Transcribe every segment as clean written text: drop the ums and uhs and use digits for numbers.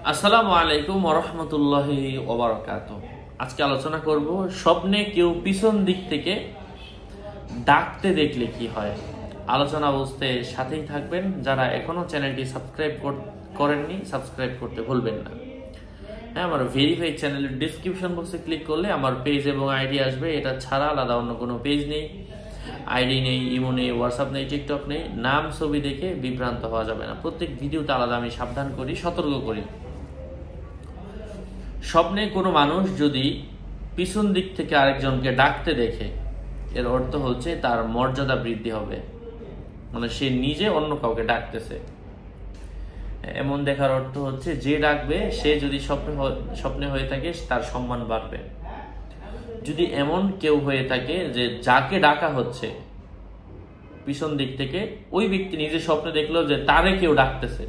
আসসালামু আলাইকুম ওয়া রাহমাতুল্লাহি ওয়া বারাকাতুহু। আজকে আলোচনা করব স্বপ্নে কেউ পিছন দিক থেকে ডাকতে দেখলে কি হয়। আলোচনা বুঝতে সাথেই থাকবেন। যারা এখনো চ্যানেলটি সাবস্ক্রাইব করেননি সাবস্ক্রাইব করতে ভুলবেন না। হ্যাঁ, আমার ভেরিফাইড চ্যানেলের ডেসক্রিপশন বক্সে ক্লিক করলে আমার পেজ এবং আইডি আসবে। এটা ছাড়া আলাদা অন্য কোনো পেজ নেই, আইডি নেই, ইমো নেই, হোয়াটসঅ্যাপ নেই, টিকটক নেই। নাম ছবি দেখে বিভ্রান্ত হওয়া যাবে না। প্রত্যেক ভিডিওতে আলাদা আমি সাবধান করি, সতর্ক করি। স্বপ্নে কোনো মানুষ যদি পিছন দিক থেকে আরেকজনকে ডাকতে দেখে, এর অর্থ হচ্ছে তার মর্যাদা বৃদ্ধি হবে, মানে সে নিজে অন্য কাউকে ডাকতেছে। এমন দেখার অর্থ হচ্ছে যে ডাকবে সে যদি স্বপ্নে হয়ে থাকে তার সম্মান বাড়বে। যদি এমন কেউ হয়ে থাকে যে যাকে ডাকা হচ্ছে পিছন দিক থেকে, ওই ব্যক্তি নিজে স্বপ্নে দেখলো যে তারে কেউ ডাকতেছে,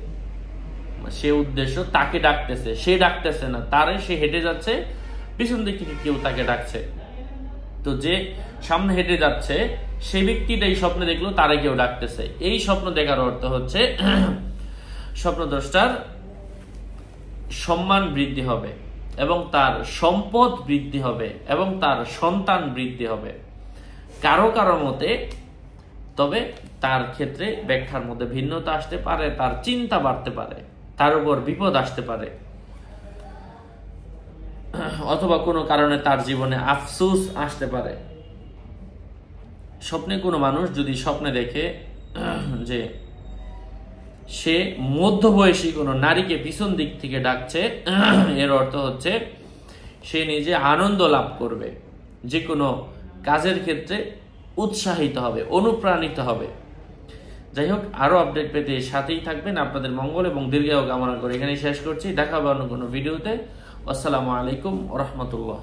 সে উদ্দেশ্য তাকে ডাকতেছে, সে ডাকতেছে না তারে, সে হেঁটে যাচ্ছে, পিছন দিক থেকে কেউ তাকে ডাকছে। তো যে সামনে হেঁটে যাচ্ছে সেই ব্যক্তিটাই স্বপ্নে দেখলো তারে কেউ ডাকতেছে। এই স্বপ্ন দেখার অর্থ হচ্ছে স্বপ্নদ্রষ্টার সম্মান বৃদ্ধি হবে এবং তার সম্পদ বৃদ্ধি হবে এবং তার সন্তান বৃদ্ধি হবে। কারো কারো মতে তবে তার ক্ষেত্রে ব্যাখ্যার মধ্যে ভিন্নতা আসতে পারে, তার চিন্তা বাড়তে পারে, তার উপর বিপদ আসতে পারে, অথবা কোনো কারণে তার জীবনে আফসোস আসতে পারে। স্বপ্নে কোনো মানুষ যদি স্বপ্নে দেখে যে সে মধ্যবয়সী কোনো নারীকে পিছন দিক থেকে ডাকছে, এর অর্থ হচ্ছে সে নিজে আনন্দ লাভ করবে, যে কোনো কাজের ক্ষেত্রে উৎসাহিত হবে, অনুপ্রাণিত হবে। যাই হোক, আরো আপডেট পেতে সাথেই থাকবেন। আপনাদের মঙ্গল এবং দীর্ঘায়ু কামনা করে এখানেই শেষ করছি। দেখা হবে অন্য কোনো ভিডিওতে। আসসালামু আলাইকুম ওয়া রাহমাতুল্লাহ।